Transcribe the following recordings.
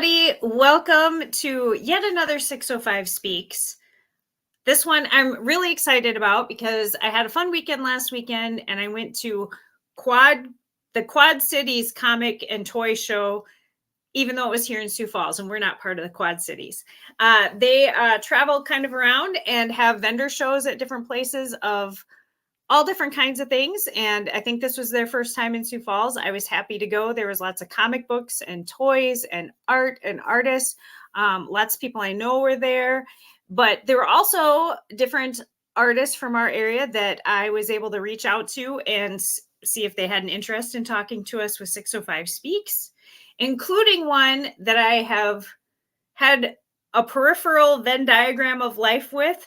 everybody. Welcome to yet another 605 Speaks. This one I'm really excited about because I had a fun weekend last weekend and I went to the Quad Cities comic and toy show, even though it was here in Sioux Falls and we're not part of the Quad Cities. They travel kind of around and have vendor shows at different places of all different kinds of things. And I think this was their first time in Sioux Falls. I was happy to go. There was lots of comic books and toys and art and artists. Lots of people I know were there, but there were also different artists from our area that I was able to reach out to and see if they had an interest in talking to us with 605 Speaks, including one that I have had a peripheral Venn diagram of life with,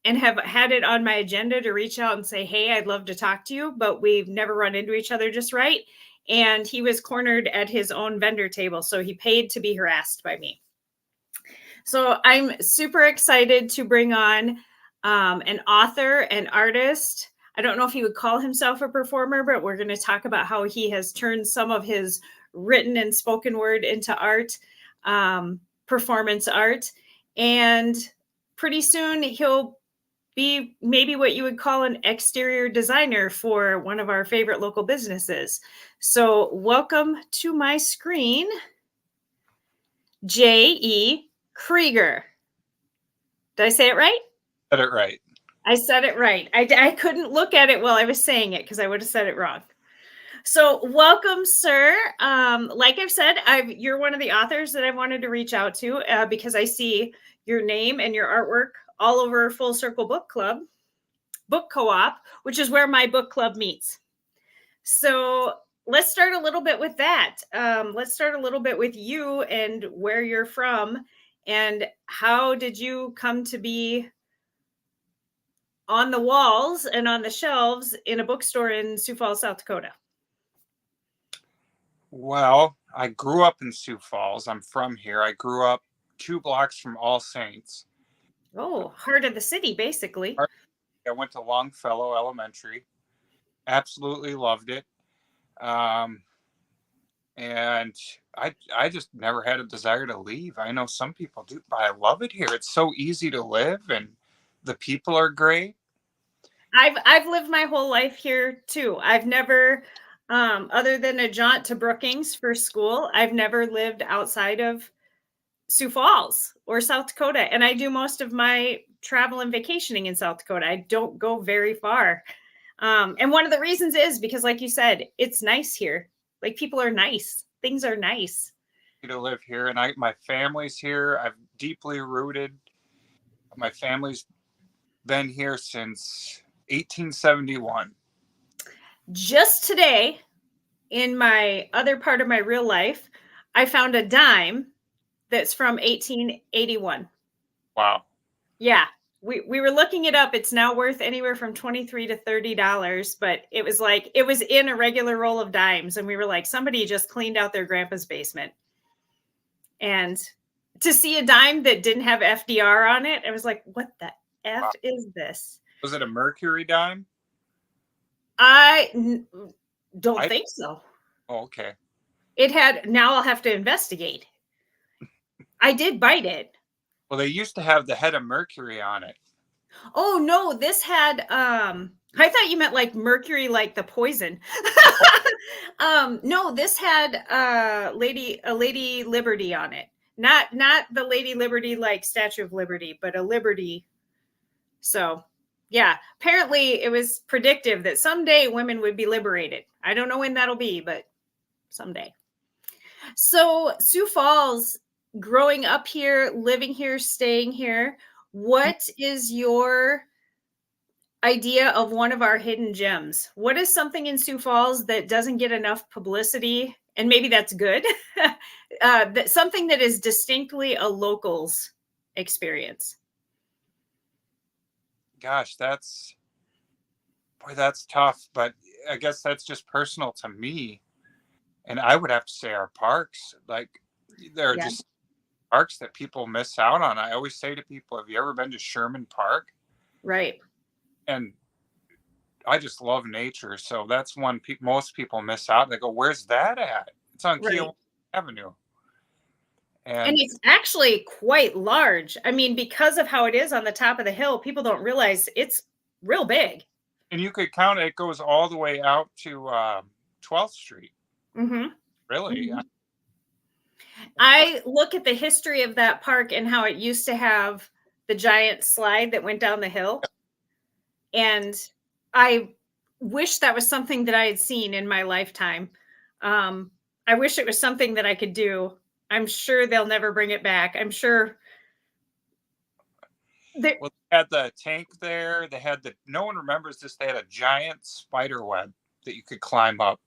and have had it on my agenda to reach out and say, hey, I'd love to talk to you, but we've never run into each other just right. And he was cornered at his own vendor table, so he paid to be harassed by me. So I'm super excited to bring on an author, an artist. I don't know if he would call himself a performer, but we're going to talk about how he has turned some of his written and spoken word into art, performance art. And pretty soon he'll be maybe what you would call an exterior designer for one of our favorite local businesses. So welcome to my screen, J.E. Krueger. Did I say it right? Said it right. I said it right. I couldn't look at it while I was saying it because I would have said it wrong. So welcome, sir. Like I've said, you're one of the authors that I wanted to reach out to because I see your name and your artwork all over Full Circle Book Co-op, which is where my book club meets. So let's start a little bit with that. Let's start a little bit with you and where you're from and how did you come to be on the walls and on the shelves in a bookstore in Sioux Falls, South Dakota? Well, I grew up in Sioux Falls. I'm from here. I grew up 2 blocks from All Saints. Oh, heart of the city, basically. I went to Longfellow Elementary. Absolutely loved it. And I just never had a desire to leave. I know some people do, but I love it here. It's so easy to live and the people are great. I've lived my whole life here too. I've never, other than a jaunt to Brookings for school, I've never lived outside of Sioux Falls or South Dakota. And I do most of my travel and vacationing in South Dakota. I don't go very far. And one of the reasons is because, like you said, it's nice here. Like, people are nice. Things are nice. To live here, and my family's here. I've deeply rooted. My family's been here since 1871. Just today, in my other part of my real life, I found a dime that's from 1881. Wow. Yeah. We were looking it up. It's now worth anywhere from $23 to $30, but it was in a regular roll of dimes. And we were like, somebody just cleaned out their grandpa's basement. And to see a dime that didn't have FDR on it, I was like, what the F is this? Was it a Mercury dime? I don't think so. Oh, okay. Now I'll have to investigate. I did bite it. Well, they used to have the head of Mercury on it. Oh no, this had I thought you meant like Mercury, like the poison. No, this had Lady Liberty on it. Not the Lady Liberty like Statue of Liberty, but a Liberty. So yeah, apparently it was predictive that someday women would be liberated. I don't know when that'll be, but someday. So Sioux Falls, growing up here, living here, staying here, what is your idea of one of our hidden gems? What is something in Sioux Falls that doesn't get enough publicity? And maybe that's good. Something that is distinctly a local's experience. Gosh, that's tough. But I guess that's just personal to me. And I would have to say our parks. Like, there are just parks that people miss out on. I always say to people, have you ever been to Sherman Park? Right. And I just love nature. So that's one most people miss out. They go, where's that at? It's on Keel Avenue. And And it's actually quite large. I mean, because of how it is on the top of the hill, people don't realize it's real big. you could count it, it goes all the way out to 12th Street. Mm-hmm. Really? Mm-hmm. I look at the history of that park and how it used to have the giant slide that went down the hill. And I wish that was something that I had seen in my lifetime. I wish it was something that I could do. I'm sure they'll never bring it back. I'm sure. Well, they had the tank there. They had no one remembers this. They had a giant spider web that you could climb up.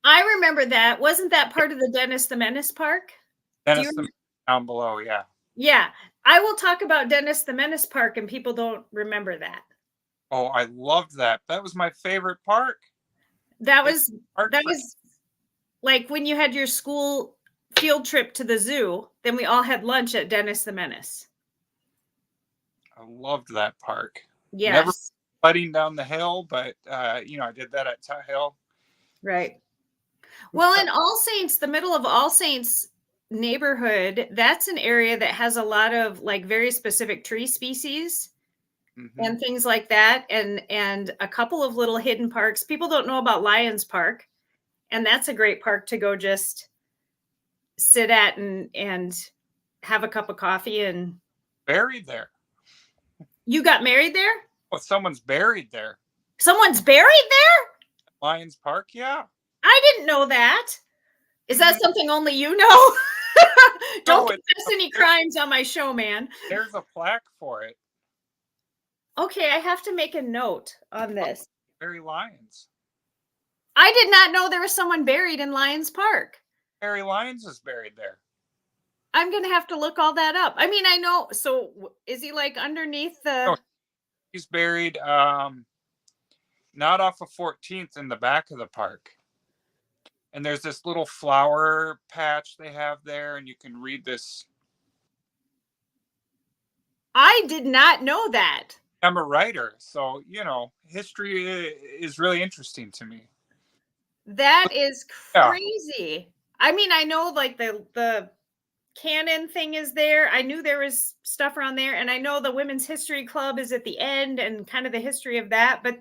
I remember that. Wasn't that part of the Dennis the Menace Park? Dennis the down below, yeah. Yeah. I will talk about Dennis the Menace Park and people don't remember that. Oh, I loved that. That was my favorite park. That was like when you had your school field trip to the zoo, then we all had lunch at Dennis the Menace. I loved that park. Yes. Never sledding down the hill, but I did that at Tut Hill. Right. Well, in All Saints, the middle of All Saints neighborhood, that's an area that has a lot of like very specific tree species and things like that, and a couple of little hidden parks. People don't know about Lions Park, and that's a great park to go just sit at and have a cup of coffee. And buried there. You got married there? Well, someone's buried there. Someone's buried there? Lions Park, yeah. I didn't know that. Is that something only you know? Don't confess any crimes on my show, man. There's a plaque for it. Okay, I have to make a note on this. Bury Lions. I did not know there was someone buried in Lions Park. Barry Lyons is buried there. I'm going to have to look all that up. I mean, I know. So is he like underneath the... No, he's buried not off of 14th, in the back of the park. And there's this little flower patch they have there, and you can read this. I did not know that. I'm a writer, so, history is really interesting to me. That is crazy. Yeah. I mean, I know like the canon thing is there. I knew there was stuff around there, and I know the Women's History Club is at the end and kind of the history of that, but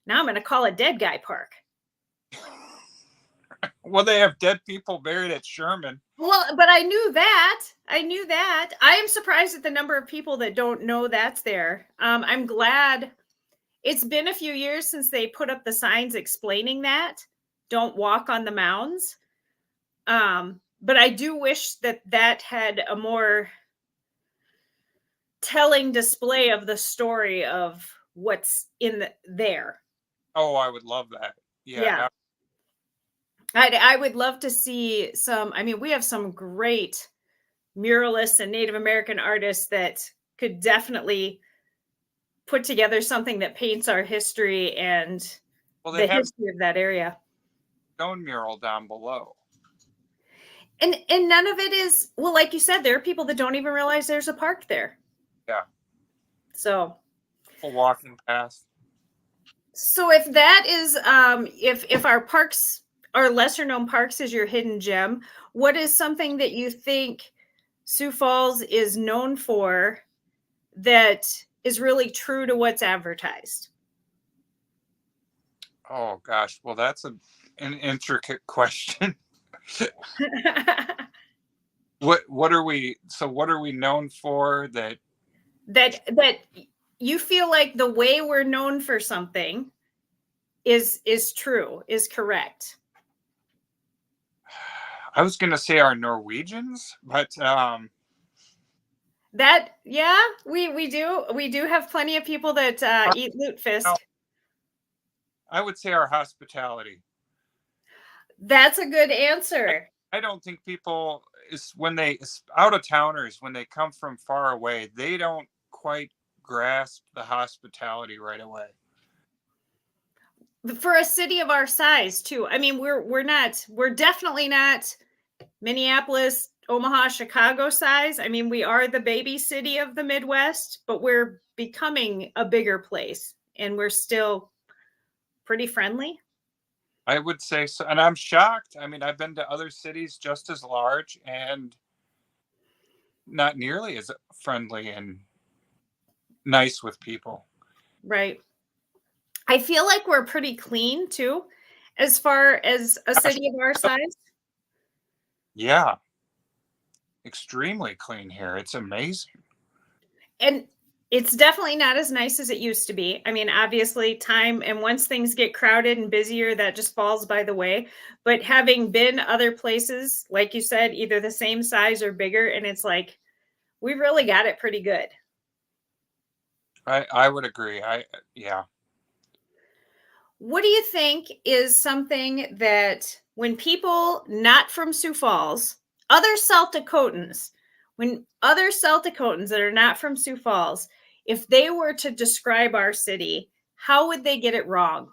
now I'm going to call it Dead Guy Park. Well, they have dead people buried at Sherman. Well, but I knew that. I am surprised at the number of people that don't know that's there. I'm glad. It's been a few years since they put up the signs explaining that. Don't walk on the mounds. But I do wish that had a more telling display of the story of what's in there. Oh, I would love that. Yeah. I would love to see some. I mean, we have some great muralists and Native American artists that could definitely put together something that paints our history and the history of that area. Stone mural down below. And none of it is, well, like you said, there are people that don't even realize there's a park there. Yeah. So. A walking path. So if that is, if our parks, our lesser known parks is your hidden gem, what is something that you think Sioux Falls is known for that is really true to what's advertised? Oh gosh, well that's an intricate question. What are we known for that you feel like the way we're known for something is true, is correct? I was going to say our Norwegians, but that, yeah, we do have plenty of people that eat lutefisk. I would say our hospitality. That's a good answer. I don't think people out of towners, when they come from far away, they don't quite grasp the hospitality right away. For a city of our size too. I mean, we're definitely not Minneapolis, Omaha, Chicago size. I mean, we are the baby city of the Midwest, but we're becoming a bigger place and we're still pretty friendly. I would say so. And I'm shocked. I mean, I've been to other cities just as large, and not nearly as friendly and nice with people. Right. I feel like we're pretty clean too, as far as a Gosh, city of our size. yeah, extremely clean here. It's amazing. And it's definitely not as nice as it used to be. I mean, obviously, time and once things get crowded and busier, that just falls by the way. But having been other places, like you said, either the same size or bigger, and it's like, we really got it pretty good. I would agree. Yeah. What do you think is something that when people not from Sioux Falls, other South Dakotans, when other South Dakotans that are not from Sioux Falls, if they were to describe our city, how would they get it wrong?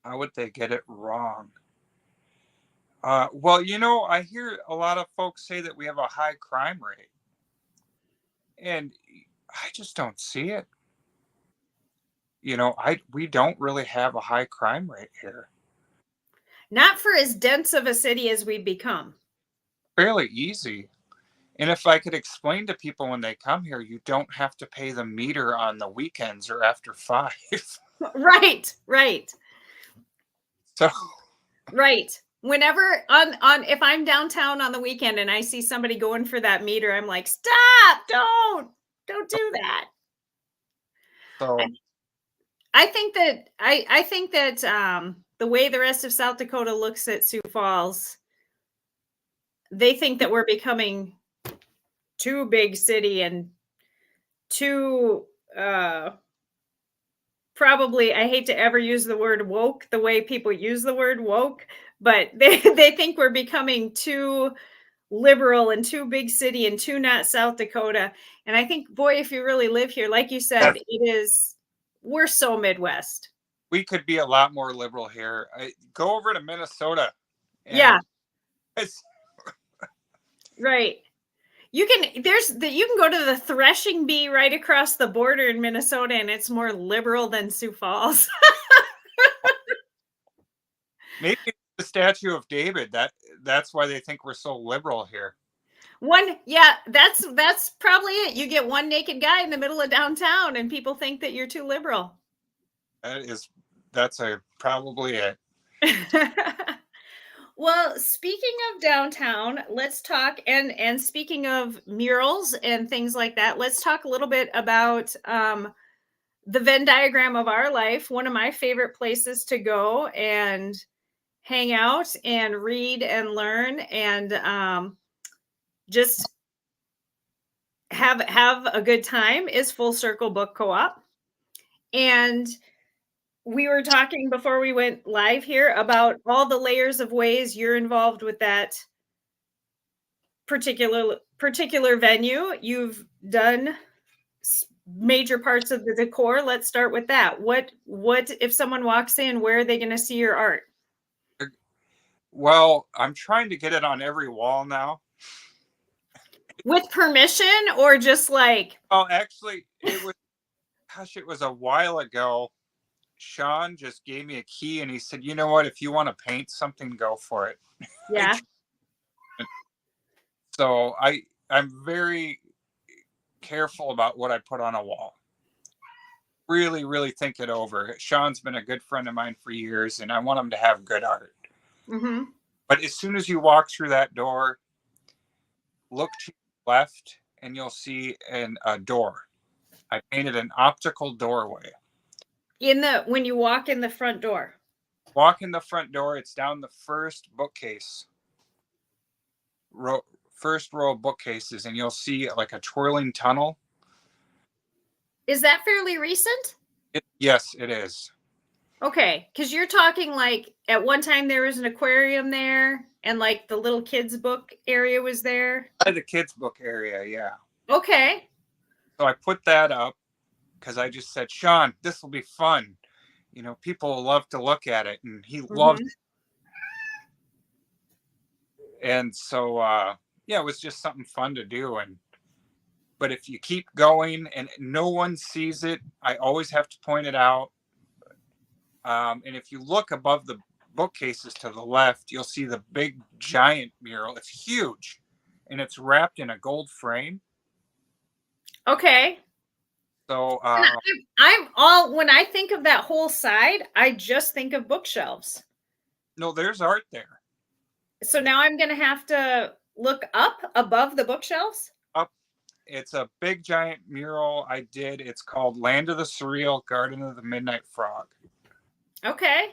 How would they get it wrong? Well, I hear a lot of folks say that we have a high crime rate, and I just don't see it. We don't really have a high crime rate here. Not for as dense of a city as we've become. Fairly easy. And if I could explain to people when they come here, you don't have to pay the meter on the weekends or after 5. Right, right, So, right. Whenever on if I'm downtown on the weekend and I see somebody going for that meter, I'm like, stop, don't do that. so I think that the way the rest of South Dakota looks at Sioux Falls, they think that we're becoming too big city and too probably, I hate to ever use the word woke the way people use the word woke, but they think we're becoming too liberal and too big city and too not South Dakota. And I think, boy, if you really live here, like you said, we're so Midwest. we could be a lot more liberal here. Go over to Minnesota. Yeah. It's, Right. You can go to the threshing bee right across the border in Minnesota, and it's more liberal than Sioux Falls. maybe it's the Statue of David. That's why they think we're so liberal here. That's probably it. You get one naked guy in the middle of downtown, and people think that you're too liberal. That's probably it. Well, speaking of downtown, let's talk and speaking of murals and things like that, let's talk a little bit about the Venn diagram of our life. One of my favorite places to go and hang out and read and learn and just have a good time is Full Circle Book Co-op. And we were talking before we went live here about all the layers of ways you're involved with that particular venue. You've done major parts of the decor. Let's start with that. What if someone walks in, where are they going to see your art? Well, I'm trying to get it on every wall now. With permission or just like? Oh, actually, it was a while ago. Sean just gave me a key and he said, you know what, if you want to paint something, go for it. Yeah. So I'm very careful about what I put on a wall. Really, really think it over. Sean's been a good friend of mine for years, and I want him to have good art. Mm-hmm. But as soon as you walk through that door, look to your left, and you'll see a door. I painted an optical doorway. When you walk in the front door. Walk in the front door, it's down the first bookcase. First row of bookcases, and you'll see like a twirling tunnel. Is that fairly recent? Yes, it is. Okay, because you're talking like at one time there was an aquarium there and like the little kids book area was there. The kids book area, yeah. Okay. So I put that up because I just said, Sean, this will be fun. People will love to look at it, and he loved it. And so, it was just something fun to do. But if you keep going and no one sees it, I always have to point it out. And if you look above the bookcases to the left, you'll see the big giant mural. It's huge. and it's wrapped in a gold frame. Okay. So And I'm all, when I think of that whole side, I just think of bookshelves. no, there's art there. So now I'm going to have to look up above the bookshelves. Up, it's a big giant mural I did. It's called Land of the Surreal, Garden of the Midnight Frog. Okay.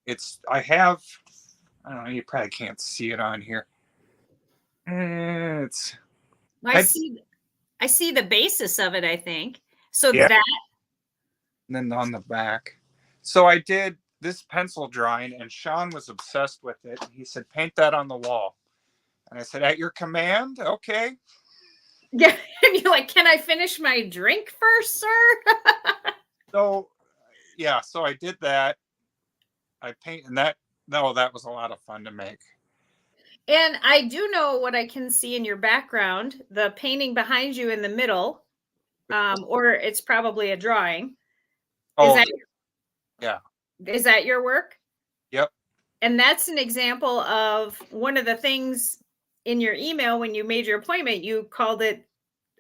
I don't know, you probably can't see it on here. It's I see the basis of it, I think. So yeah. that, And then on the back. So I did this pencil drawing, and Sean was obsessed with it. He said, paint that on the wall. And I said, at your command? Okay. yeah. And you're like, can I finish my drink first, sir? So, yeah, so I did that. I paint, and that was a lot of fun to make. And I do know what I can see in your background, the painting behind you in the middle, or it's probably a drawing. Oh, yeah. Is that your work? Yep. And that's an example of one of the things in your email when you made your appointment, you called it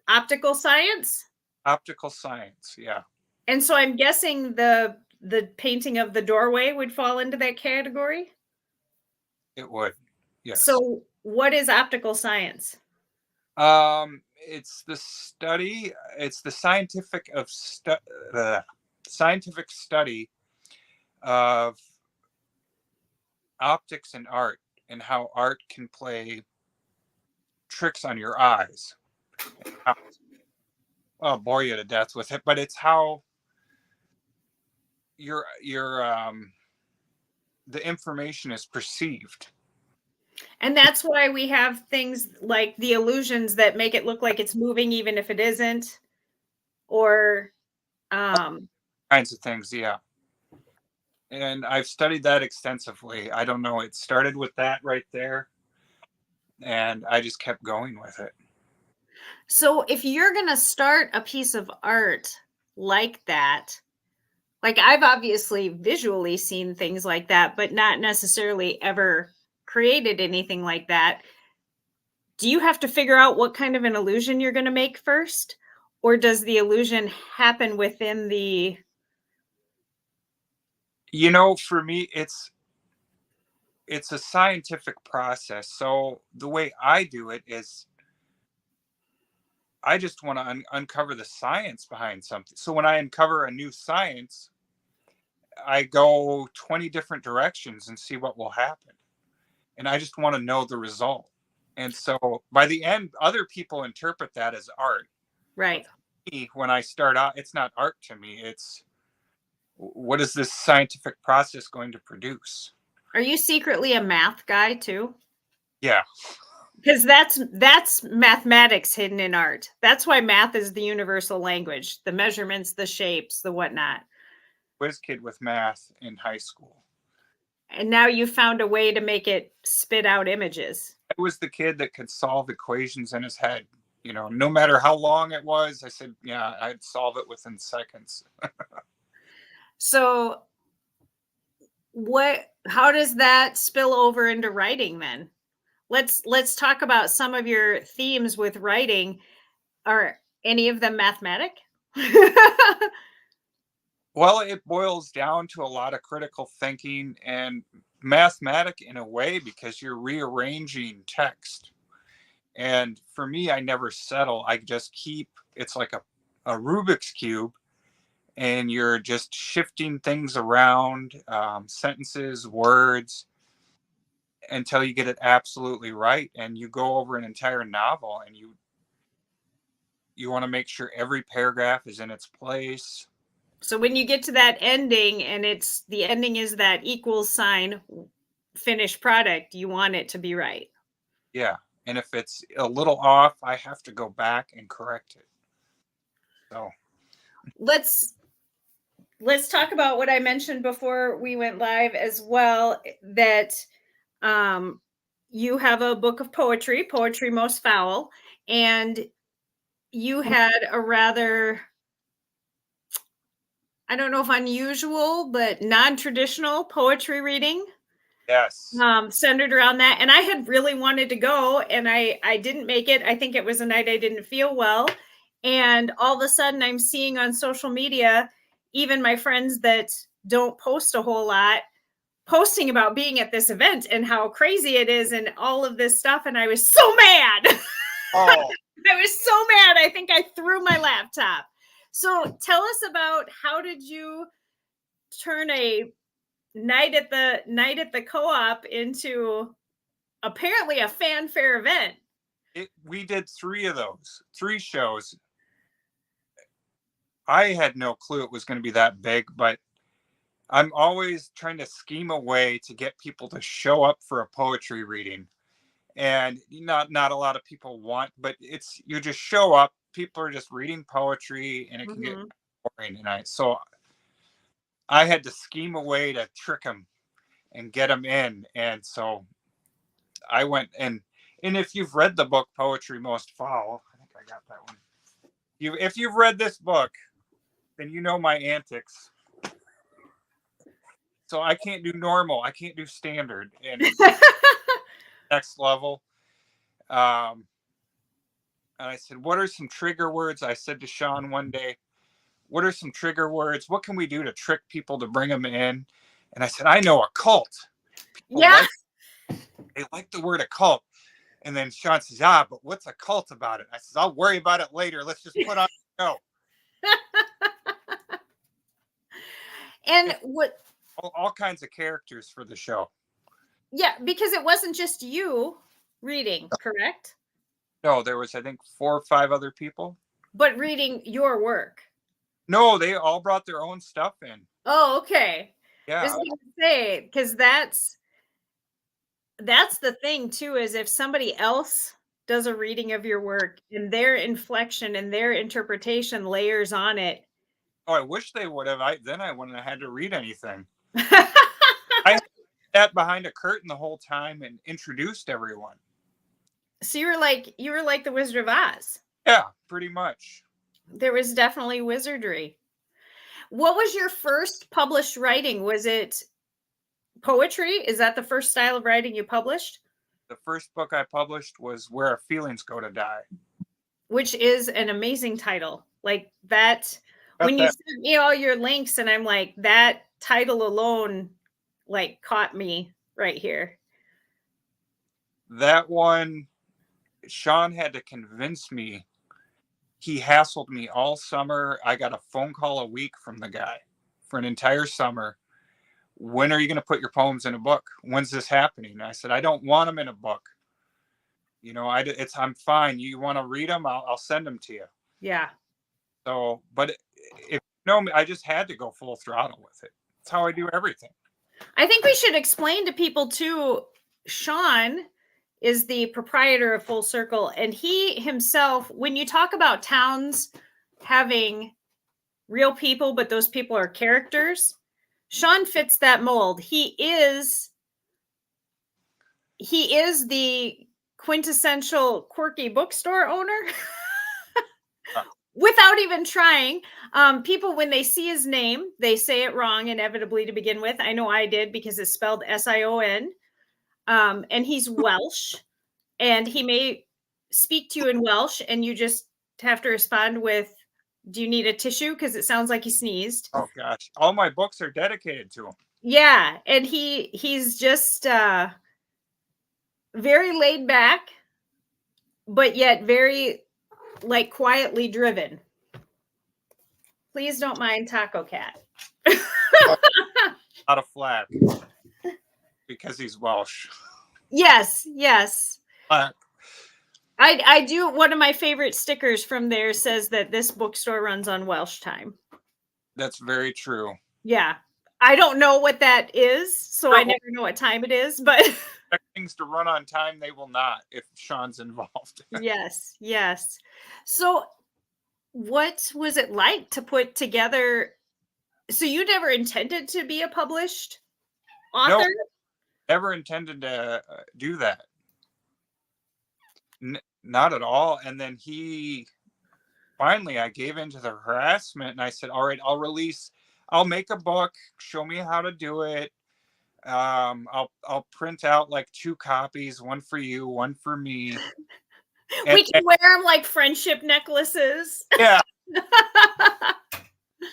optical science. Optical science, yeah. And so I'm guessing the painting of the doorway would fall into that category. It would, yes. So what is optical science? It's the study. It's the scientific study of optics and art, and how art can play tricks on your eyes. I'll bore you to death with it, but it's how your the information is perceived. And that's why we have things like the illusions that make it look like it's moving even if it isn't, or kinds of things, yeah. And I've studied that extensively. I don't know, it started with that right there, and I just kept going with it. So if you're going to start a piece of art like that, like I've obviously visually seen things like that, but not necessarily ever created anything like that. Do you have to figure out what kind of an illusion you're going to make first? Or does the illusion happen within the... You know, for me, it's a scientific process. So the way I do it is I just want to uncover the science behind something. So when I uncover a new science, I go 20 different directions and see what will happen. And I just want to know the result. And so by the end, other people interpret that as art. Right. When I start out, it's not art to me. It's, what is this scientific process going to produce? Are you secretly a math guy too? Yeah. Because that's mathematics hidden in art. That's why math is the universal language, the measurements, the shapes, the whatnot. Whiz kid with math in high school. And now you found a way to make it spit out images. I was the kid that could solve equations in his head. You know, no matter how long it was, I said, yeah, I'd solve it within seconds. So how does that spill over into writing then? Let's talk about some of your themes with writing. Are any of them mathematic? Well, it boils down to a lot of critical thinking and mathematic in a way, because you're rearranging text. And for me, I never settle. I just keep, it's like a Rubik's Cube, and you're just shifting things around, sentences, words, until you get it absolutely right. And you go over an entire novel, and you want to make sure every paragraph is in its place. So when you get to that ending, and the ending is that equals sign finished product, you want it to be right. Yeah. And if it's a little off, I have to go back and correct it. So let's talk about what I mentioned before we went live as well, that you have a book of poetry Most Foul, and you had a rather, I don't know if unusual, but non-traditional poetry reading. Yes. Centered around that. And I had really wanted to go, and I didn't make it. I think it was a night I didn't feel well. And all of a sudden I'm seeing on social media, even my friends that don't post a whole lot, posting about being at this event and how crazy it is and all of this stuff. And I was so mad. Oh, I was so mad. I think I threw my laptop. So tell us about, how did you turn a night at the co-op into apparently a fanfare event? we did 3 of those, 3 shows. I had no clue it was going to be that big, but I'm always trying to scheme a way to get people to show up for a poetry reading. And not a lot of people want, but it's, you just show up, people are just reading poetry, and it can get boring tonight. So I had to scheme a way to trick them and get them in. And so I went, and if you've read the book Poetry Most Foul, I think I got that one. If you've read this book, then you know my antics. So I can't do normal, I can't do standard, and next level. And I said, what are some trigger words? I said to Sean one day, what are some trigger words? What can we do to trick people to bring them in? And I said, I know, a cult. Yeah. They like the word occult. And then Sean says, yeah, but what's a cult about it? I says, I'll worry about it later. Let's just put on the show. And what? All kinds of characters for the show. Yeah, because it wasn't just you reading, correct? No, there was, I think, 4 or 5 other people. But reading your work. No, they all brought their own stuff in. Oh, okay. Yeah. I was going to say, because that's the thing too, is if somebody else does a reading of your work and their inflection and their interpretation layers on it. Oh, I wish they would have. Then I wouldn't have had to read anything. I sat behind a curtain the whole time and introduced everyone. So you were like the Wizard of Oz. Yeah, pretty much. There was definitely wizardry. What was your first published writing? Was it poetry? Is that the first style of writing you published? The first book I published was Where Our Feelings Go to Die, which is an amazing title. Like that, when you sent me all your links, and I'm like, that title alone like caught me right here. That one, Sean had to convince me. He hassled me all summer. I got a phone call a week from the guy for an entire summer. When are you going to put your poems in a book? When's this happening? And I said, I don't want them in a book. You know, I'm fine. You want to read them? I'll send them to you. Yeah. So, but if you know me, I just had to go full throttle with it. That's how I do everything. I think we should explain to people too, Sean is the proprietor of Full Circle, and he himself, when you talk about towns having real people, but those people are characters, Sean fits that mold. He is the quintessential quirky bookstore owner. Without even trying. People, when they see his name, they say it wrong inevitably to begin with. I know I did, because it's spelled Sion. And he's Welsh, and he may speak to you in Welsh, and you just have to respond with, do you need a tissue? Because it sounds like he sneezed. Oh gosh, all my books are dedicated to him. Yeah, and he's just very laid back, but yet very like quietly driven. Please don't mind Taco Cat. Out of flack because he's Welsh. Yes, yes. Flack. I do. One of my favorite stickers from there says that this bookstore runs on Welsh time. That's very true. Yeah. I don't know what that is, so I never know what time it is, but things to run on time, they will not if Sean's involved. Yes, yes. So what was it like to put together? So you never intended to be a published author? No, never intended to do that. Not at all. And then finally, I gave into the harassment, and I said, all right, I'll make a book. Show me how to do it. I'll print out like 2 copies, one for you, one for me. We can wear them like friendship necklaces. Yeah.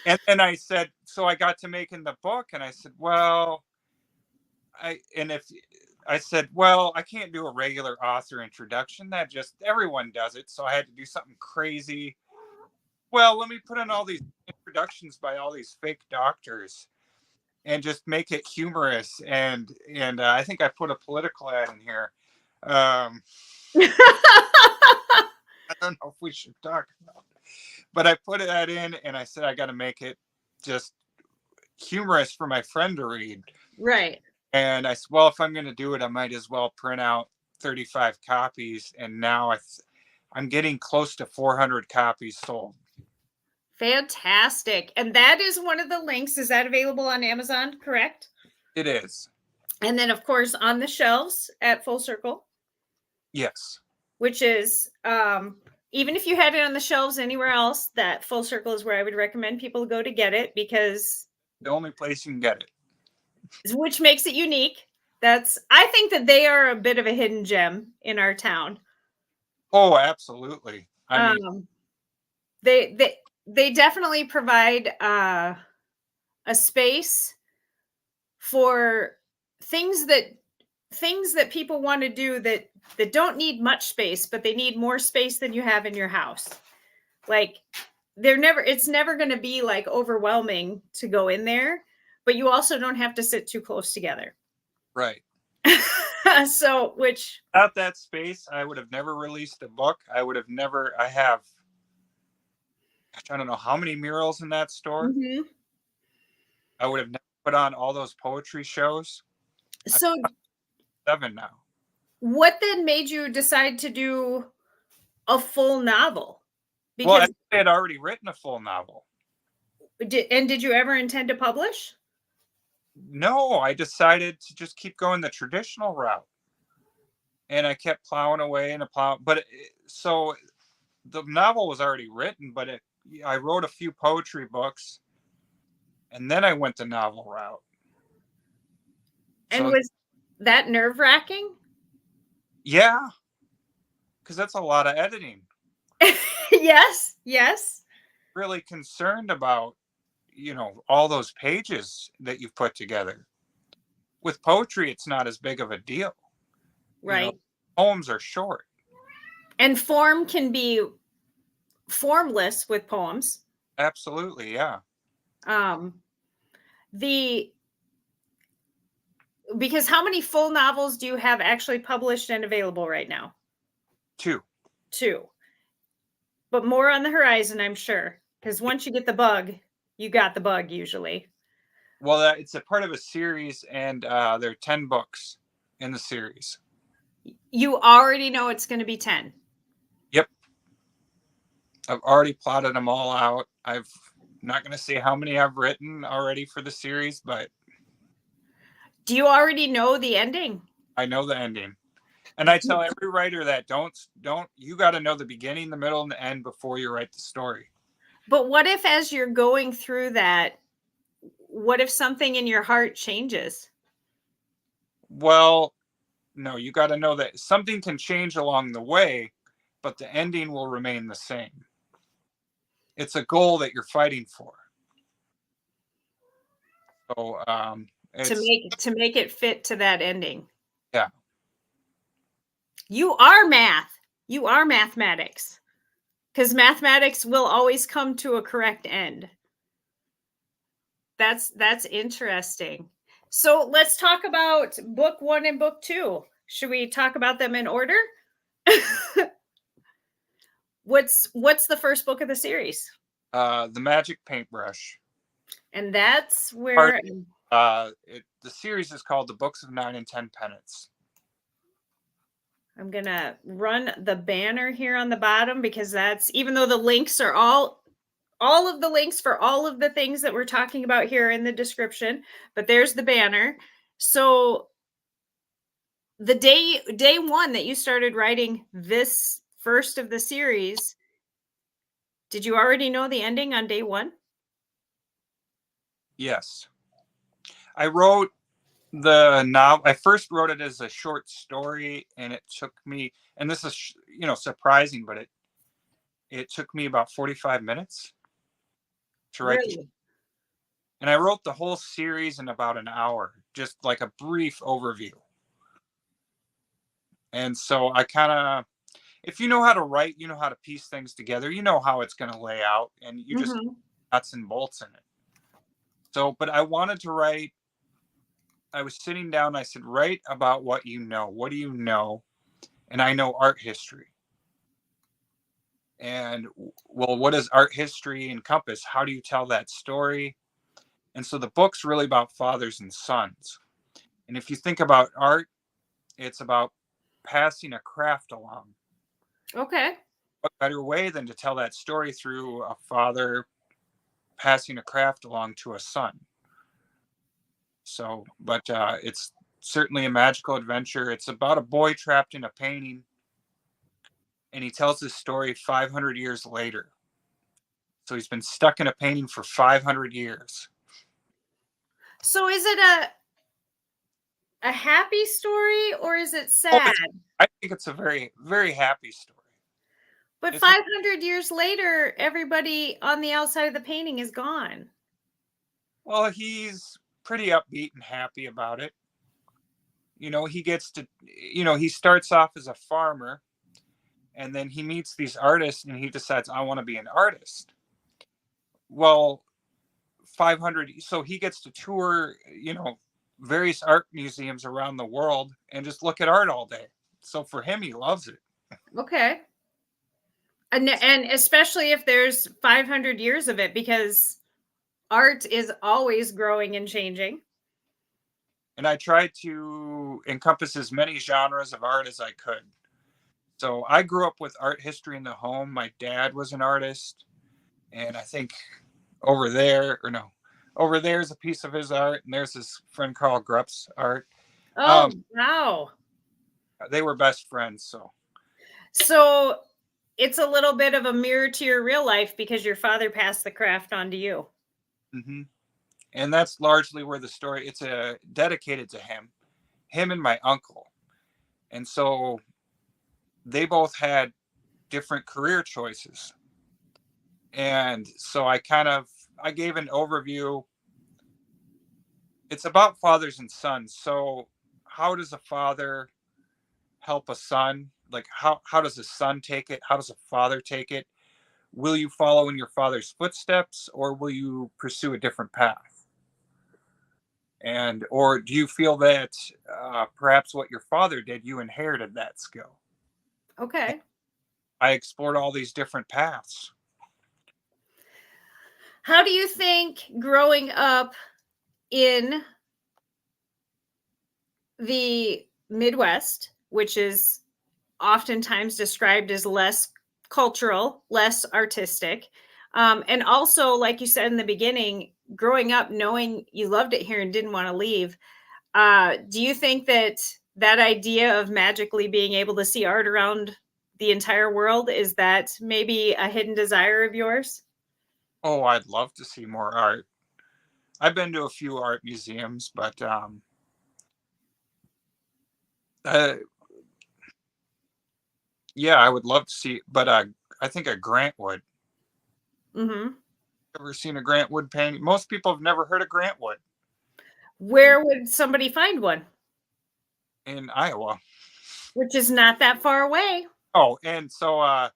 And then I said, so I got to making the book, and I said, well, I said, well, I can't do a regular author introduction. That just everyone does it. So I had to do something crazy. Well, let me put in all these introductions by all these fake doctors and just make it humorous. And I think I put a political ad in here. I don't know if we should talk about it, but I put that in, and I said I got to make it just humorous for my friend to read. Right. And I said, well, if I'm going to do it, I might as well print out 35 copies. And now I'm getting close to 400 copies sold. Fantastic. And that is one of the links. Is that available on Amazon, correct? It is. And then, of course, on the shelves at Full Circle. Yes. Which is, even if you had it on the shelves anywhere else, that Full Circle is where I would recommend people go to get it, because the only place you can get it. Which makes it unique. I think that they are a bit of a hidden gem in our town. Oh, absolutely. I mean, they definitely provide a space for things that people want to do that don't need much space, but they need more space than you have in your house. Like it's never going to be like overwhelming to go in there, but you also don't have to sit too close together. Right. So, without that space, I would have never released a book. I have, I don't know how many murals in that store. Mm-hmm. I would have never put on all those poetry shows. So 7 now. What then made you decide to do a full novel? Because I had already written a full novel. Did you ever intend to publish? No, I decided to just keep going the traditional route. And I kept plowing away and so the novel was already written, but I wrote a few poetry books, and then I went the novel route. And was that nerve-wracking? Yeah, because that's a lot of editing. Yes. Really concerned about, all those pages that you've put together. With poetry, it's not as big of a deal. Right. Poems are short. And form can be formless with poems. Absolutely, yeah. Because how many full novels do you have actually published and available right now? 2. But more on the horizon, I'm sure. Because once you get the bug, you got the bug usually. Well, it's a part of a series, and there are 10 books in the series. You already know it's going to be 10. Yep. I've already plotted them all out. I'm not going to say how many I've written already for the series, but... Do you already know the ending? I know the ending. And I tell every writer that you got to know the beginning, the middle, and the end before you write the story. But what if, as you're going through that, what if something in your heart changes? Well, no, you got to know that something can change along the way, but the ending will remain the same. It's a goal that you're fighting for. So, to make it fit to that ending. Yeah. You are math. You are mathematics. Because mathematics will always come to a correct end. That's interesting. So let's talk about book 1 and book 2. Should we talk about them in order? What's the first book of the series? The Magic Paintbrush. And that's where the series is called The Books of 9 and 10 Penance. I'm going to run the banner here on the bottom, because that's, even though the links are all of the links for all of the things that we're talking about here in the description, but there's the banner. So the day 1 that you started writing this first of the series, did you already know the ending on day 1? Yes. I wrote The novel, I first wrote it as a short story, and it took me, and this is, surprising, but it took me about 45 minutes to write Really? and I wrote the whole series in about an hour, just like a brief overview. And so I kind of, if you know how to write, you know how to piece things together, you know how it's going to lay out, and you just nuts and bolts in it. So, but I wanted to write, I was sitting down, I said, write about what you know. What do you know? And I know art history. And well, what does art history encompass? How do you tell that story? And so the book's really about fathers and sons. And if you think about art, it's about passing a craft along. Okay. What better way than to tell that story through a father passing a craft along to a son? So, but it's certainly a magical adventure. It's about a boy trapped in a painting, and he tells this story 500 years later. So he's been stuck in a painting for 500 years. So is it a happy story, or is it Oh, sad? I think it's a very, very happy story. But 500 years later, everybody on the outside of the painting is gone. Well, he's pretty upbeat and happy about it. He gets to, he starts off as a farmer, and then he meets these artists, and he decides, I want to be an artist. Well, 500, so he gets to tour, various art museums around the world and just look at art all day. So for him, he loves it. Okay. And especially if there's 500 years of it, because art is always growing and changing. And I tried to encompass as many genres of art as I could. So I grew up with art history in the home. My dad was an artist. And I think over there is a piece of his art. And there's his friend Carl Grupp's art. Oh, wow. They were best friends. So it's a little bit of a mirror to your real life, because your father passed the craft on to you. Mm-hmm. And that's largely where the story, it's dedicated to him and my uncle. And so they both had different career choices. And so I gave an overview. It's about fathers and sons. So how does a father help a son? Like how does a son take it? How does a father take it? Will you follow in your father's footsteps, or will you pursue a different path? Or do you feel that perhaps what your father did, you inherited that skill? Okay. I explored all these different paths. How do you think growing up in the Midwest, which is oftentimes described as less cultural, less artistic, and also, like you said in the beginning, growing up knowing you loved it here and didn't want to leave, do you think that that idea of magically being able to see art around the entire world, is that maybe a hidden desire of yours? Oh, I'd love to see more art. I've been to a few art museums, but yeah, I would love to see. But I think a Grant Wood. Mm-hmm. Ever seen a Grant Wood painting? Most people have never heard of Grant Wood. Where would somebody find one? In Iowa. Which is not that far away. Oh, and so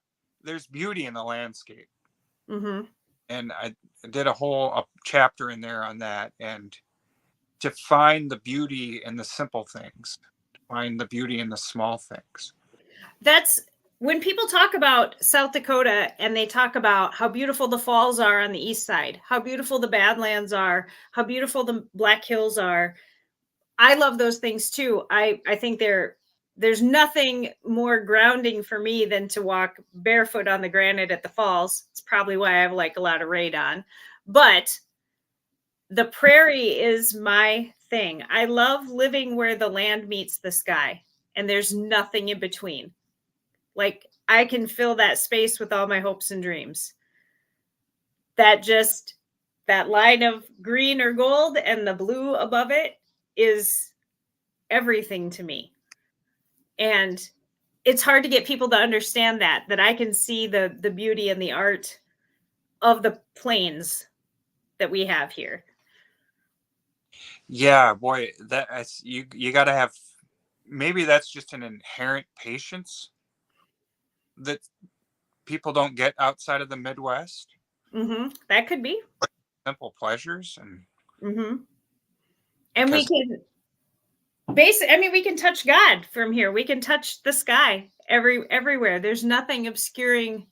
there's beauty in the landscape. Mm-hmm. And I did a whole chapter in there on that, and to find the beauty in the simple things, find the beauty in the small things. That's when people talk about South Dakota and they talk about how beautiful the falls are on the east side, how beautiful the Badlands are, how beautiful the Black Hills are. I love those things too. I think there's nothing more grounding for me than to walk barefoot on the granite at the falls. It's probably why I have like a lot of radon. But the prairie is my thing. I love living where the land meets the sky and there's nothing in between. Like I can fill that space with all my hopes and dreams. That line of green or gold and the blue above it is everything to me. And it's hard to get people to understand that I can see the beauty and the art of the plains that we have here. Yeah, boy, that's you got to have, maybe that's just an inherent patience that people don't get outside of the Midwest. That could be. Simple pleasures and and we can we can touch God from here. We can touch the sky everywhere. There's nothing obscuring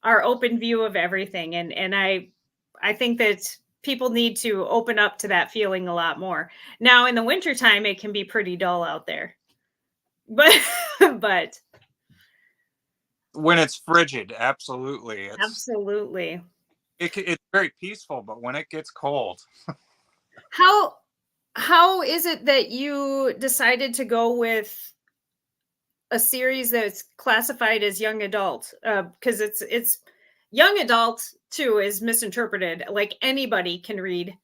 our open view of everything. And I think that people need to open up to that feeling a lot more. Now in the wintertime, it can be pretty dull out there. But when it's frigid, absolutely. Absolutely. It's very peaceful, but when it gets cold. How is it that you decided to go with a series that's classified as young adult? Because it's young adult too is misinterpreted. Like anybody can read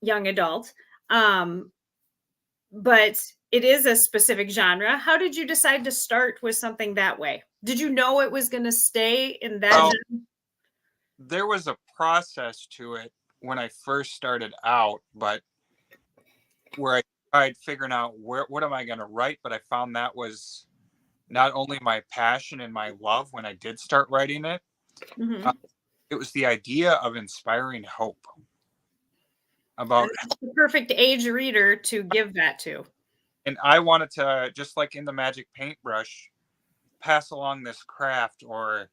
young adult, but it is a specific genre. How did you decide to start with something that way? Did you know it was going to stay in that genre? There was a process to it when I first started out, but where I tried figuring out what am I going to write, but I found that was not only my passion and my love when I did start writing it, it was the idea of inspiring hope. About the perfect age reader to give that to. And I wanted to, just like in the Magic Paintbrush, pass along this craft or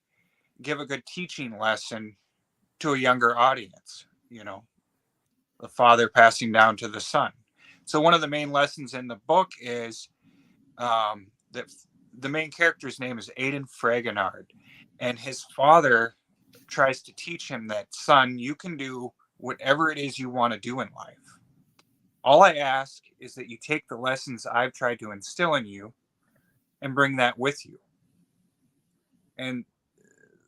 give a good teaching lesson to a younger audience, the father passing down to the son. So one of the main lessons in the book is that the main character's name is Aiden Fragonard, and his father tries to teach him that, son, you can do whatever it is you want to do in life. All I ask is that you take the lessons I've tried to instill in you and bring that with you. And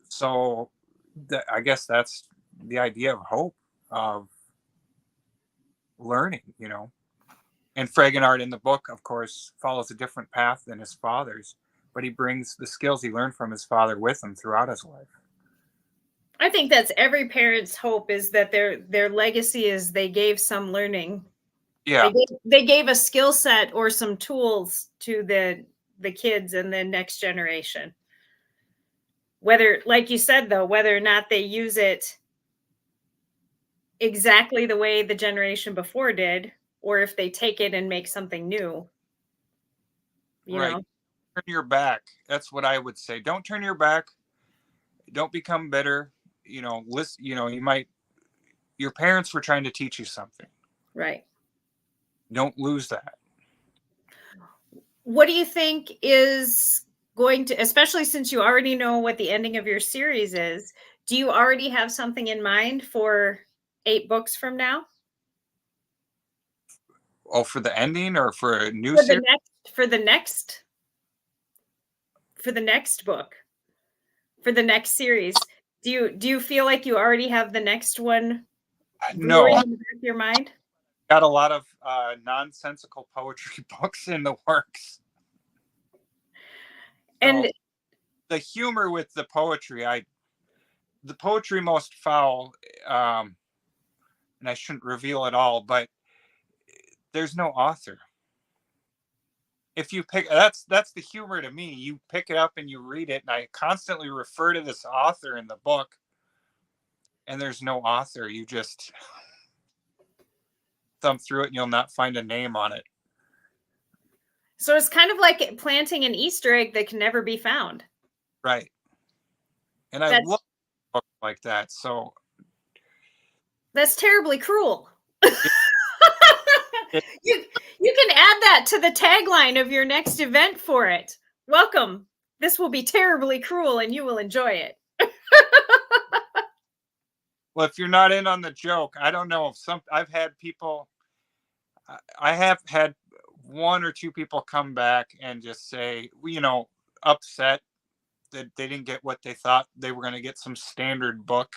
so I guess that's the idea of hope, of learning, And Fragonard in the book, of course, follows a different path than his father's, but he brings the skills he learned from his father with him throughout his life. I think that's every parent's hope, is that their legacy is they gave some learning. Yeah. They gave a skill set or some tools to the kids and the next generation. Whether, like you said, though, whether or not they use it exactly the way the generation before did, or if they take it and make something new. You know? Turn your back. That's what I would say. Don't turn your back. Don't become bitter. Listen, your parents were trying to teach you something. Right. Don't lose that. What do you think is going to, especially since you already know what the ending of your series is, do you already have something in mind for 8 books from now? Oh, for the ending or for a new series? For the next book, for the next series. Do you feel like you already have the next one? No. In the back of your mind? Got a lot of nonsensical poetry books in the works. And so, the humor with the poetry, the poetry most foul, and I shouldn't reveal it all, but there's no author. If you pick, that's the humor to me. You pick it up and you read it, and I constantly refer to this author in the book, and there's no author. You just thumb through it and you'll not find a name on it. So it's kind of like planting an Easter egg that can never be found. Right. And I love books like that. So that's terribly cruel. You can add that to the tagline of your next event for it. Welcome. This will be terribly cruel and you will enjoy it. Well, if you're not in on the joke, I don't know if I've had people, I have had 1 or 2 people come back and just say, upset that they didn't get what they thought they were going to get, some standard book.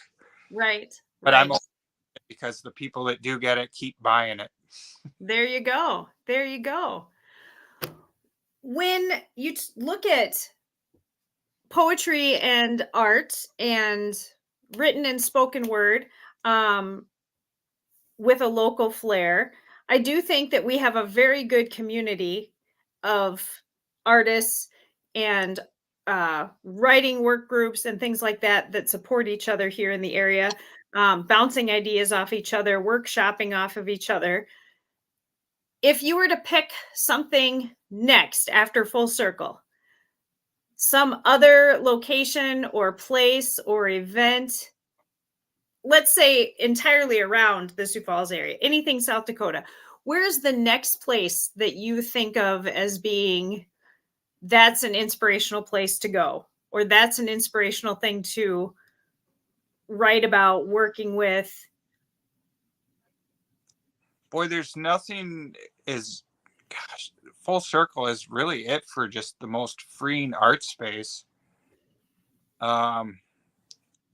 Right. But I'm okay, because the people that do get it keep buying it. There you go. There you go. When you look at poetry and art and written and spoken word, um, with a local flair, I do think that we have a very good community of artists and writing work groups and things like that that support each other here in the area, bouncing ideas off each other, workshopping off of each other. If you were to pick something next after Full Circle, some other location or place or event, let's say entirely around the Sioux Falls area, anything South Dakota, where's the next place that you think of as being that's an inspirational place to go, or that's an inspirational thing to write about working with? Boy, there's nothing is, gosh, Full Circle is really it for just the most freeing art space. But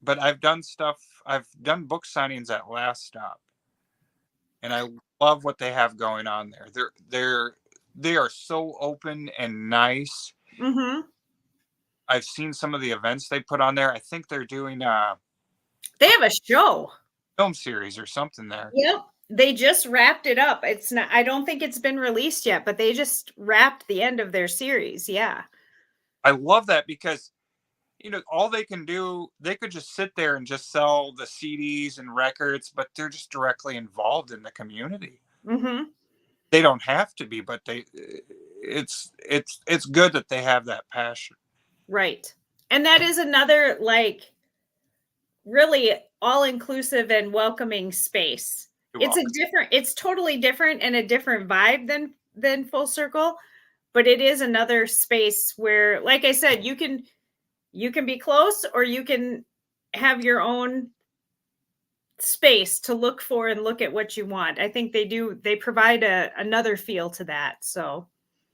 I've done stuff. I've done book signings at Last Stop, and I love what they have going on there. They are so open and nice. Mm-hmm. I've seen some of the events they put on there. I think they're doing They have a show. film series or something there. Yep. They just wrapped it up. It's not, I don't think it's been released yet, but they just wrapped the end of their series. Yeah. I love that because, you know, all they can do, they could just sit there and just sell the CDs and records, but they're just directly involved in the community. Mm-hmm. They don't have to be, but it's good that they have that passion. Right. And that is another, like, really all-inclusive and welcoming space. It's totally different and a different vibe than Full Circle, but it is another space where, like I said, you can be close, or you can have your own space to look for and look at what you want. I think they provide another feel to that. So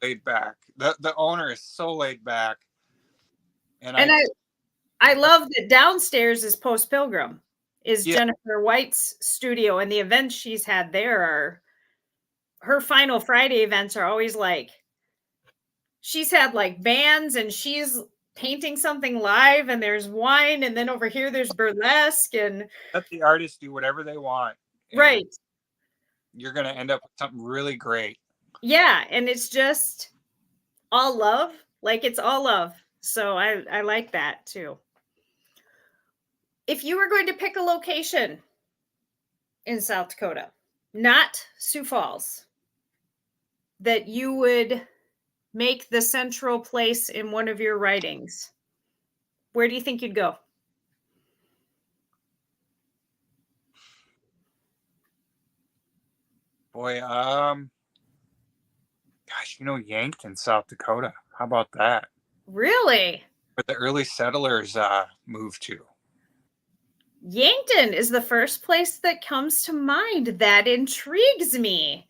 laid back. The owner is so laid back. And I love that downstairs is Post Pilgrim, is Yeah. Jennifer White's studio, and the events she's had there are her Final Friday events are always like, she's had like bands and she's painting something live and there's wine, and then over here there's burlesque, and let the artists do whatever they want. Right. You're going to end up with something really great. Yeah, and it's just all love. Like, it's all love. So I like that too. If you were going to pick a location in South Dakota, not Sioux Falls, that you would make the central place in one of your writings, where do you think you'd go? Boy, gosh, Yankton, South Dakota. How about that? Really? Where the early settlers moved to. Yankton is the first place that comes to mind. That intrigues me.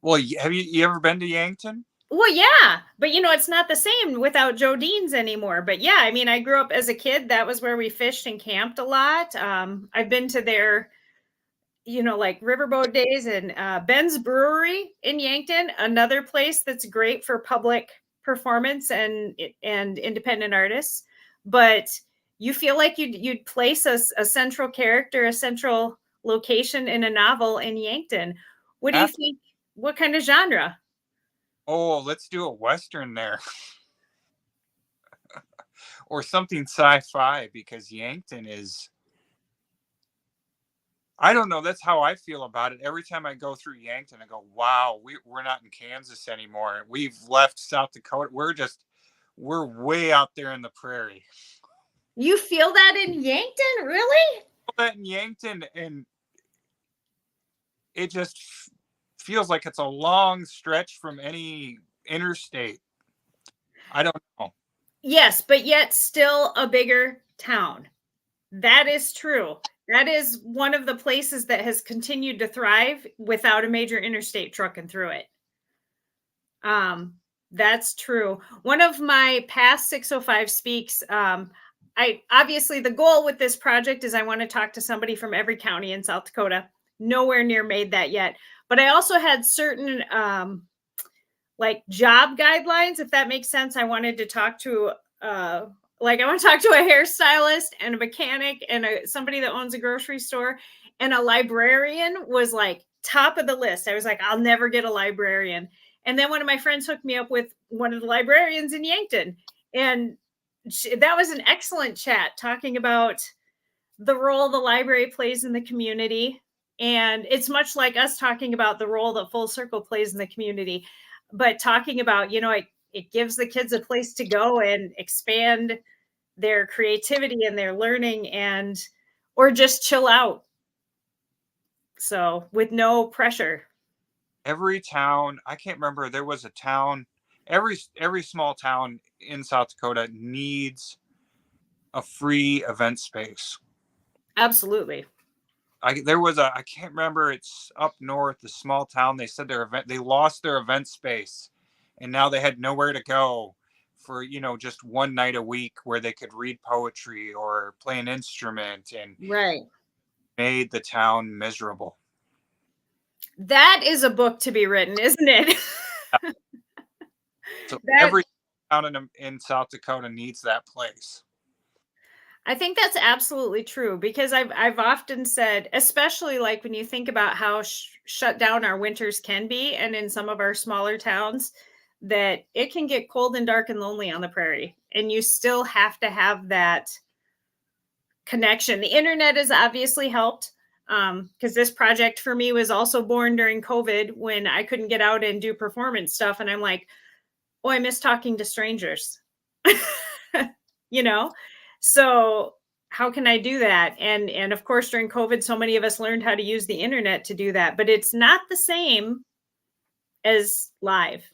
Well, have you ever been to Yankton? Well, yeah, but it's not the same without Jodine's anymore. But yeah, I mean, I grew up as a kid. That was where we fished and camped a lot. I've been to their, like riverboat days, and Ben's Brewery in Yankton, another place that's great for public performance and independent artists. But you feel like you'd place a central character, a central location in a novel in Yankton. What do you think? What kind of genre? Oh, let's do a Western there. Or something sci-fi, because Yankton is, I don't know, that's how I feel about it. Every time I go through Yankton, I go, wow, we're not in Kansas anymore. We've left South Dakota. We're way out there in the prairie. You feel that in Yankton? Really? I feel that in Yankton, and it just feels like it's a long stretch from any interstate. I don't know. Yes, but yet still a bigger town. That is true. That is one of the places that has continued to thrive without a major interstate trucking through it. That's true. One of my past 605 speaks, I obviously, the goal with this project is I want to talk to somebody from every county in South Dakota. nowhere near made that yet. But I also had certain like job guidelines, if that makes sense. I wanted to talk to like I want to talk to a hairstylist and a mechanic and somebody that owns a grocery store, and a librarian was like top of the list. I was like, I'll never get a librarian. And then one of my friends hooked me up with one of the librarians in Yankton, and that was an excellent chat talking about the role the library plays in the community. And it's much like us talking about the role that Full Circle plays in the community, but talking about, it gives the kids a place to go and expand their creativity and their learning, or just chill out. So with no pressure. Every town, I can't remember, there was a town, every small town in South Dakota needs a free event space. Absolutely. I can't remember, it's up north, the small town, they said they lost their event space, and now they had nowhere to go for, just one night a week where they could read poetry or play an instrument, and right, made the town miserable. That is a book to be written, isn't it? So every town in South Dakota needs that place. I think that's absolutely true, because I've often said, especially like when you think about how shut down our winters can be, and in some of our smaller towns, that it can get cold and dark and lonely on the prairie, and you still have to have that connection. The internet has obviously helped, because this project for me was also born during COVID, when I couldn't get out and do performance stuff, and I'm like, oh, I miss talking to strangers. So how can I do that? And of course, during COVID, so many of us learned how to use the internet to do that, but it's not the same as live.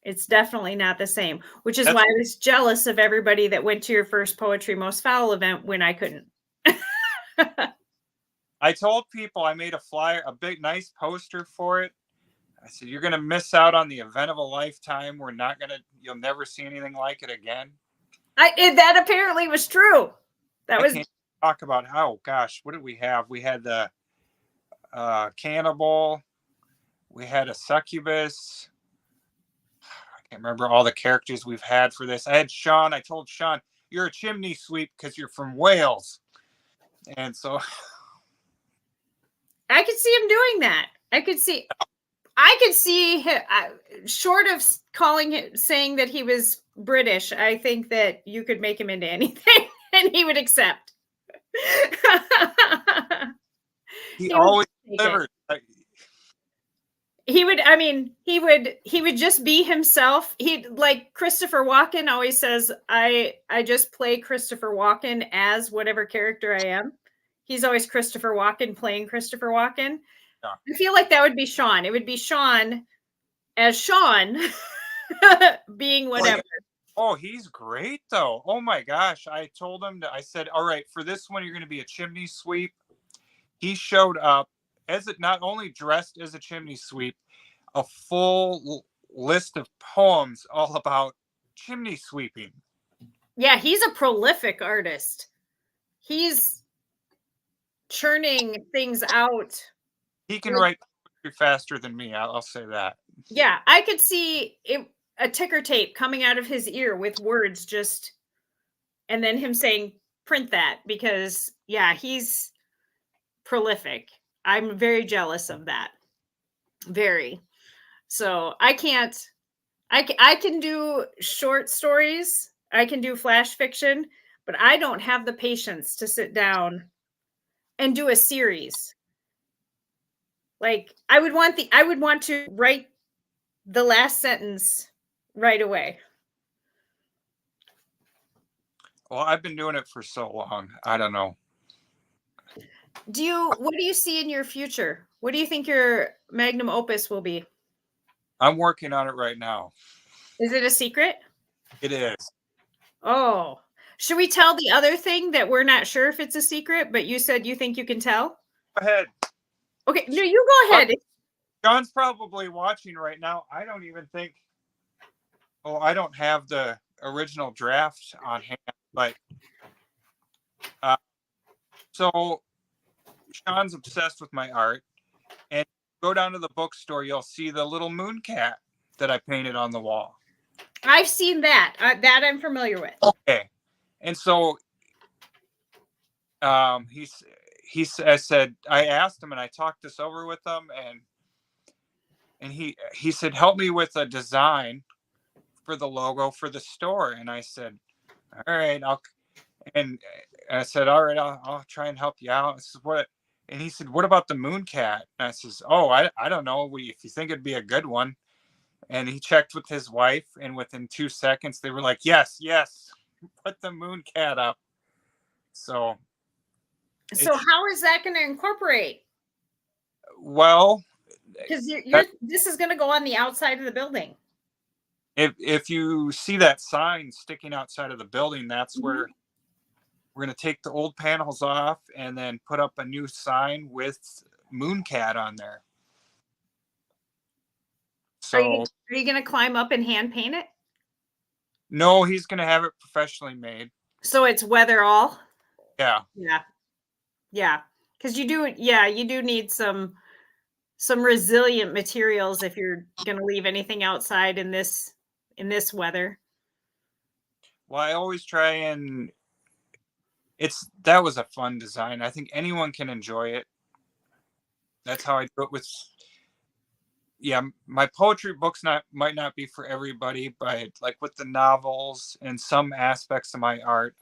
It's definitely not the same, which is why I was jealous of everybody that went to your first Poetry Most Foul event when I couldn't. I told people, I made a flyer, a big, nice poster for it. I said, you're going to miss out on the event of a lifetime. You'll never see anything like it again. That apparently was true. I can't talk about what did we have? We had the cannibal. We had a succubus. I can't remember all the characters we've had for this. I had Sean. I told Sean, you're a chimney sweep because you're from Wales. And so I could see him doing that. I could see him, short of saying that he was British, I think that you could make him into anything and he would accept. he always delivered. He would just be himself. He, like Christopher Walken always says, I just play Christopher Walken as whatever character I am. He's always Christopher Walken playing Christopher Walken. Yeah. I feel like that would be Sean. It would be Sean as Sean being whatever. Oh, he's great though. Oh my gosh. I told him I said, all right, for this one, you're going to be a chimney sweep. He showed up as it not only dressed as a chimney sweep, a full list of poems all about chimney sweeping. Yeah, he's a prolific artist. He's churning things out. He can write faster than me. I'll say that. Yeah, I could see a ticker tape coming out of his ear with words and then him saying, print that, because yeah, he's prolific. I'm very jealous of that. Very. So I can do short stories. I can do flash fiction, but I don't have the patience to sit down and do a series. Like I would want to write the last sentence right away. Well, I've been doing it for so long. I don't know. What do you see in your future? What do you think your magnum opus will be? I'm working on it right now. Is it a secret? It is. Oh, should we tell the other thing that we're not sure if it's a secret, but you said you think you can tell? Go ahead. Okay, no, you go ahead. John's probably watching right now. I don't even think. Oh, I don't have the original draft on hand, but so Sean's obsessed with my art, and go down to the bookstore, you'll see the little moon cat that I painted on the wall. I've seen that. That I'm familiar with. Okay. And so I said, I asked him and I talked this over with him, and he said, help me with a design for the logo for the store. And I said, all right, and I said, all right, I'll try and help you out. This is what, and he said, what about the moon cat? And I says, oh, I don't know. If you think it'd be a good one. And he checked with his wife, and within 2 seconds, they were like, yes, put the moon cat up. So how is that going to incorporate? Well, because this is going to go on the outside of the building. If you see that sign sticking outside of the building, that's where we're going to take the old panels off and then put up a new sign with Mooncat on there. So are you going to climb up and hand paint it? No, he's going to have it professionally made. So it's weather all? Yeah. Yeah. Because you do need some resilient materials if you're going to leave anything outside in this weather. Well, I always try and that was a fun design. I think anyone can enjoy it. That's how I do it with, my poetry books might not be for everybody, but like with the novels and some aspects of my art,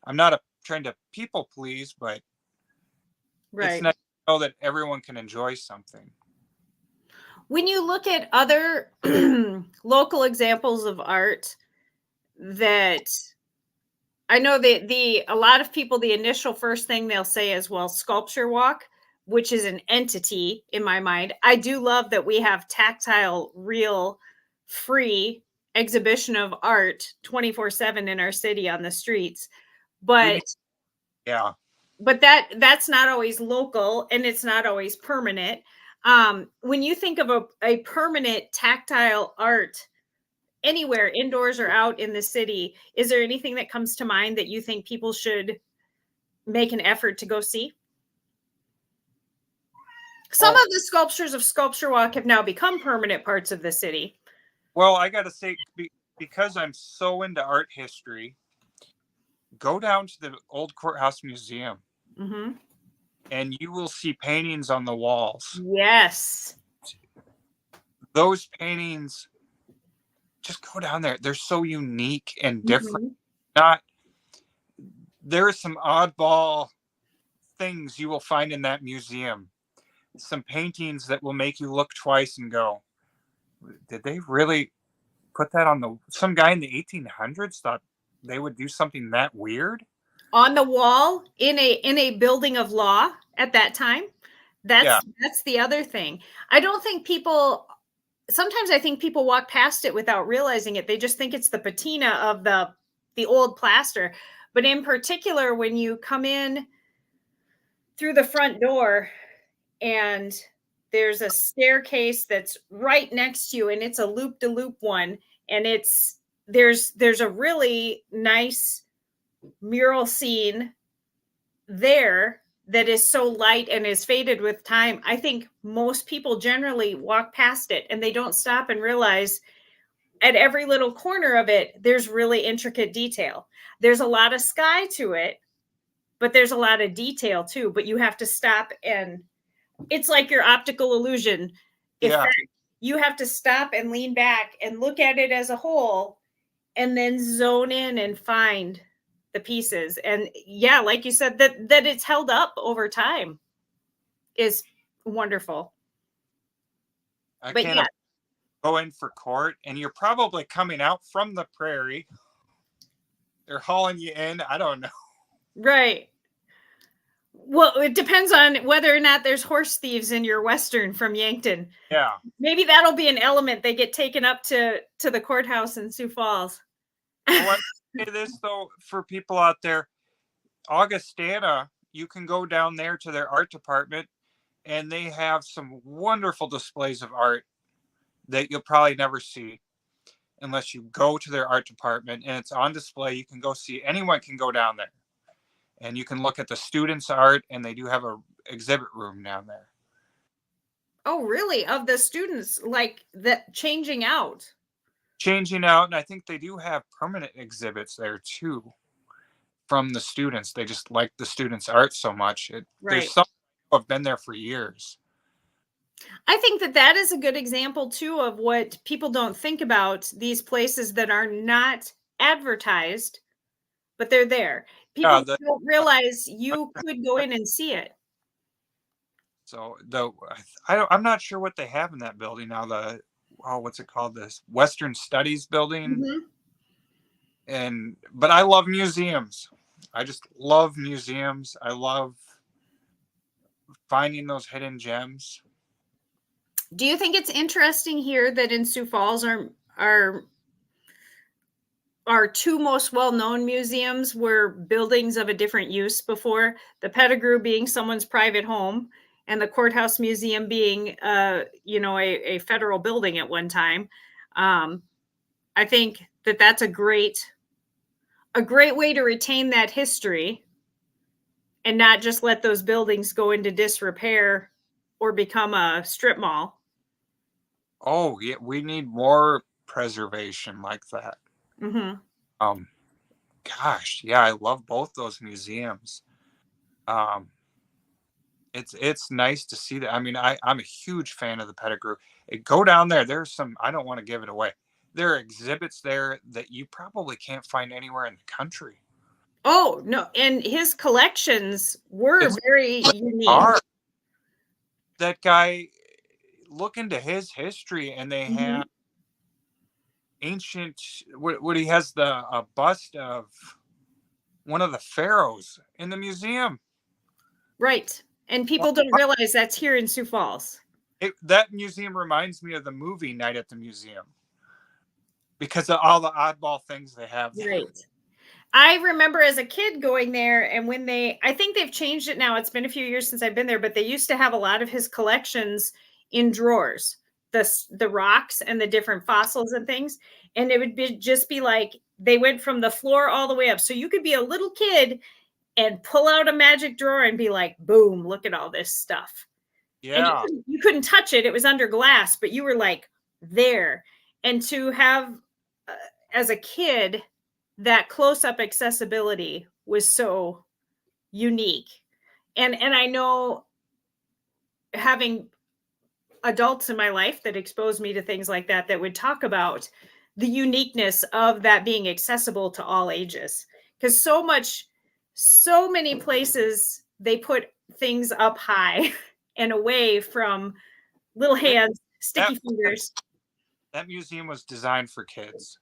I'm not trying to people please, but it's nice to know that everyone can enjoy something. When you look at other local examples of art, that I know a lot of people, the initial first thing they'll say is, well, sculpture walk, which is an entity in my mind. I do love that we have tactile, real, free exhibition of art 24/7 in our city on the streets. But but that's not always local, and it's not always permanent. When you think of a permanent tactile art anywhere, indoors or out in the city, is there anything that comes to mind that you think people should make an effort to go see? Some of the sculptures of Sculpture Walk have now become permanent parts of the city. Well, I got to say, because I'm so into art history, go down to the old courthouse museum, and you will see paintings on the walls. Yes. Those paintings, just go down there. They're so unique and different. There are some oddball things you will find in that museum. Some paintings that will make you look twice and go, did they really put that some guy in the 1800s thought they would do something that weird on the wall in a building of law at that time? That's the other thing. I don't think sometimes I think people walk past it without realizing it. They just think it's the patina of the old plaster. But in particular, when you come in through the front door and there's a staircase that's right next to you, and it's a loop-de-loop one, and there's a really nice mural scene there that is so light and is faded with time. I think most people generally walk past it and they don't stop and realize at every little corner of it, there's really intricate detail. There's a lot of sky to it, but there's a lot of detail too. But you have to stop, and it's like your optical illusion effect. You have to stop and lean back and look at it as a whole, and then zone in and find the pieces. And like you said, that it's held up over time is wonderful. I can't go in for court, and you're probably coming out from the prairie. They're hauling you in. I don't know. Right. Well, it depends on whether or not there's horse thieves in your Western from Yankton. Yeah. Maybe that'll be an element. They get taken up to the courthouse in Sioux Falls. Well, I say this, though, for people out there, Augustana, you can go down there to their art department, and they have some wonderful displays of art that you'll probably never see unless you go to their art department, and it's on display. You can go see. Anyone can go down there. and you can look at the students' art, and they do have a exhibit room down there. Oh, really? Of the students, like that changing out? Changing out, and I think they do have permanent exhibits there too from the students. They just like the students' art so much. There's Right. some who have been there for years. I think that that is a good example too of what people don't think about, these places that are not advertised, but they're there. Yeah, People don't realize you could go in and see it. so I'm not sure what they have in that building now. What's it called? This Western Studies building. But I love museums. I just love museums. I love finding those hidden gems. Do you think it's interesting here that in Sioux Falls our two most well-known museums were buildings of a different use before? The Pettigrew being someone's private home, and the Courthouse Museum being a federal building at one time. I think that that's a great way to retain that history and not just let those buildings go into disrepair or become a strip mall. Oh, yeah, we need more preservation like that. Gosh, yeah, I love both those museums. It's nice to see that. I mean, I'm a huge fan of the Pettigrew. Go down there. There's some, I don't want to give it away. There are exhibits there that you probably can't find anywhere in the country. Oh, no. And his collections were very unique. That guy, look into his history, and they have ancient, what he has a bust of one of the pharaohs in the museum. Right. And people don't realize that's here in Sioux Falls. That museum reminds me of the movie Night at the Museum because of all the oddball things they have there. Right. I remember as a kid going there, and when I think they've changed it now. It's been a few years since I've been there, but they used to have a lot of his collections in drawers, the rocks and the different fossils and things. And it would just be like, they went from the floor all the way up. So you could be a little kid and pull out a magic drawer and be like, boom, look at all this stuff. Yeah. And you couldn't touch it. It was under glass, but you were like there. And to have, as a kid, that close-up accessibility was so unique. And I know, having adults in my life that exposed me to things like that would talk about the uniqueness of that being accessible to all ages. Because so many places, they put things up high and away from little hands, sticky fingers. That museum was designed for kids.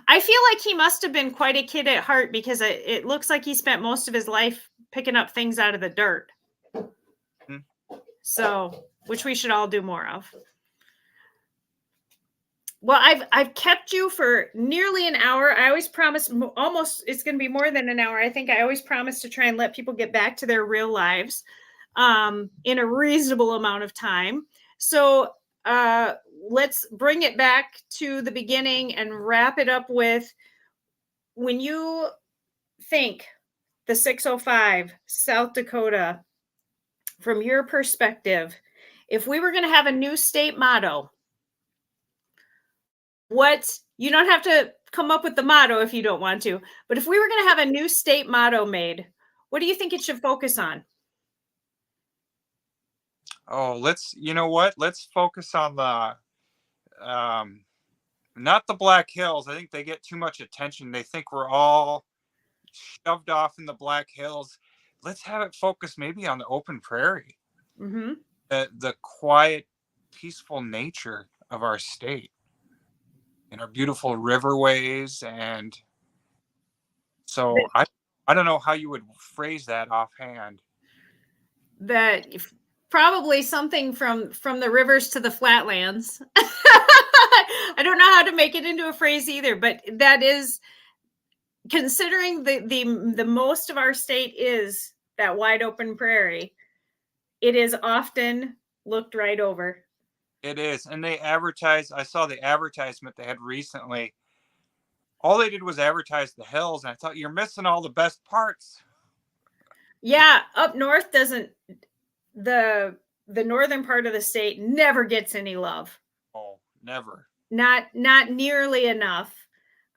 I feel like he must have been quite a kid at heart, because it looks like he spent most of his life picking up things out of the dirt. So, which we should all do more of. Well, I've kept you for nearly an hour. I always promise almost it's going to be more than an hour. I think I always promise to try and let people get back to their real lives in a reasonable amount of time. So let's bring it back to the beginning and wrap it up with, when you think the 605, South Dakota, from your perspective, if we were going to have a new state motto, you don't have to come up with the motto if you don't want to, but if we were going to have a new state motto made, what do you think it should focus on? Oh, let's focus on the, not the Black Hills. I think they get too much attention. They think we're all shoved off in the Black Hills. Let's have it focus maybe on the open prairie, the quiet, peaceful nature of our state and our beautiful riverways. And so I don't know how you would phrase that offhand. That probably something from the rivers to the flatlands. I don't know how to make it into a phrase either, but that is, considering the most of our state is that wide open prairie, it is often looked right over. It is. And they advertise, I saw the advertisement they had recently. All they did was advertise the hills, and I thought, you're missing all the best parts. Yeah, up north doesn't, the northern part of the state never gets any love. Oh, never. Not nearly enough.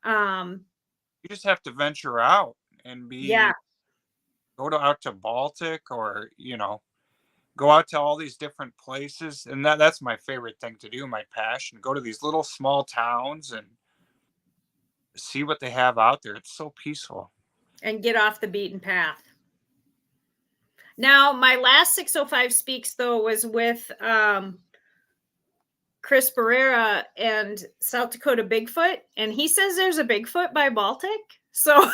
Um, You just have to venture out and yeah, out to Baltic, or go out to all these different places. And that's my favorite thing to do, my passion. Go to these little small towns and see what they have out there. It's so peaceful. and get off the beaten path. Now, my last 605 Speaks, though, was with Chris Barrera and South Dakota Bigfoot, and he says there's a Bigfoot by Baltic. So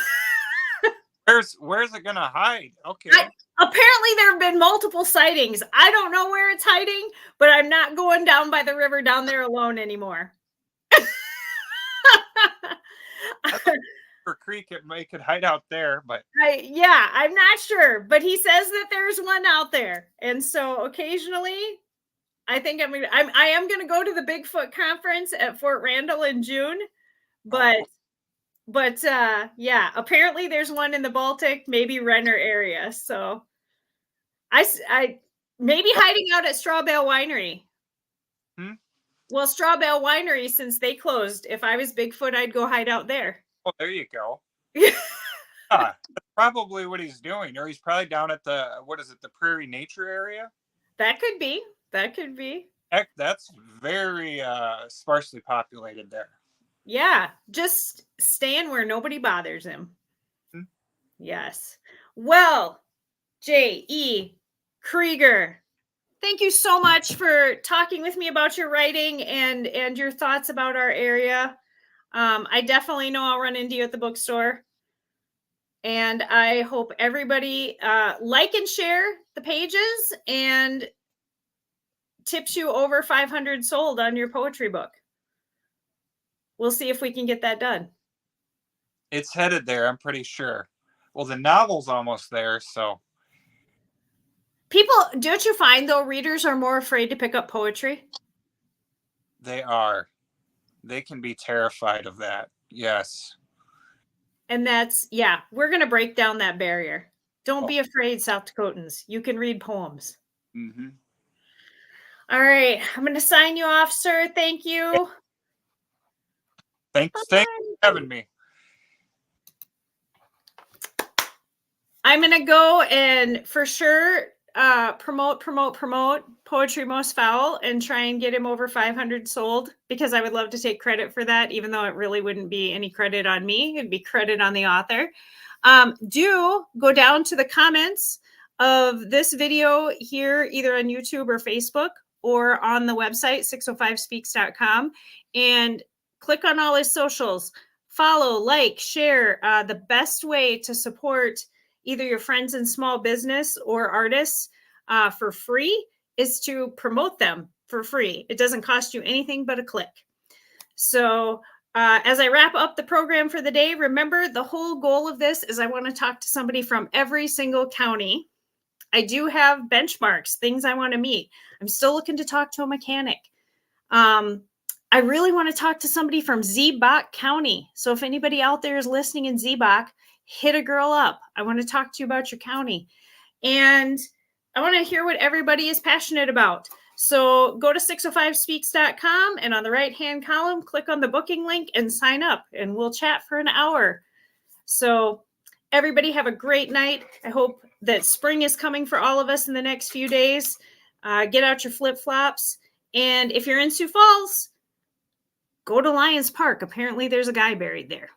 where's it gonna hide? Okay. Apparently there have been multiple sightings. I don't know where it's hiding, but I'm not going down by the river down there alone anymore. For creek, it could hide out there, but I'm not sure, but he says that there's one out there, and so occasionally I think I am gonna go to the Bigfoot conference at Fort Randall in June, but yeah, apparently there's one in the Baltic, maybe Renner area. So I maybe hiding out at Straw Bale Winery. Well, Straw Bale Winery, since they closed, if I was Bigfoot, I'd go hide out there. Oh, there you go. That's probably what he's doing. Or he's probably down at the Prairie Nature area. That could be. Heck, that's very sparsely populated there. Yeah, just staying where nobody bothers him. Yes. Well, J.E. Krueger, thank you so much for talking with me about your writing and your thoughts about our area. I definitely know I'll run into you at the bookstore. And I hope everybody like and share the pages and tips you over 500 sold on your poetry book. We'll see if we can get that done. It's headed there, I'm pretty sure. Well, the novel's almost there, so. People, don't you find, though, readers are more afraid to pick up poetry? They are. They can be terrified of that. Yes. And that's, yeah, we're going to break down that barrier. Don't be afraid, South Dakotans. You can read poems. Mm-hmm. All right. I'm going to sign you off, sir. Thank you. Thanks for having me. I'm going to go and for sure promote Poetry Most Foul and try and get him over 500 sold, because I would love to take credit for that, even though it really wouldn't be any credit on me. It'd be credit on the author. Do go down to the comments of this video here, either on YouTube or Facebook or on the website, 605speaks.com, and click on all his socials. Follow, like, share. The best way to support either your friends in small business or artists for free is to promote them for free. It doesn't cost you anything but a click. So as I wrap up the program for the day, remember the whole goal of this is I want to talk to somebody from every single county. I do have benchmarks, things I want to meet. I'm still looking to talk to a mechanic. I really want to talk to somebody from Ziebach County. So if anybody out there is listening in Ziebach, hit a girl up. I want to talk to you about your county. And I want to hear what everybody is passionate about. So go to 605speaks.com and on the right-hand column, click on the booking link and sign up, and we'll chat for an hour. So everybody have a great night. I hope that spring is coming for all of us in the next few days. Get out your flip-flops. And if you're in Sioux Falls, go to Lions Park. Apparently there's a guy buried there.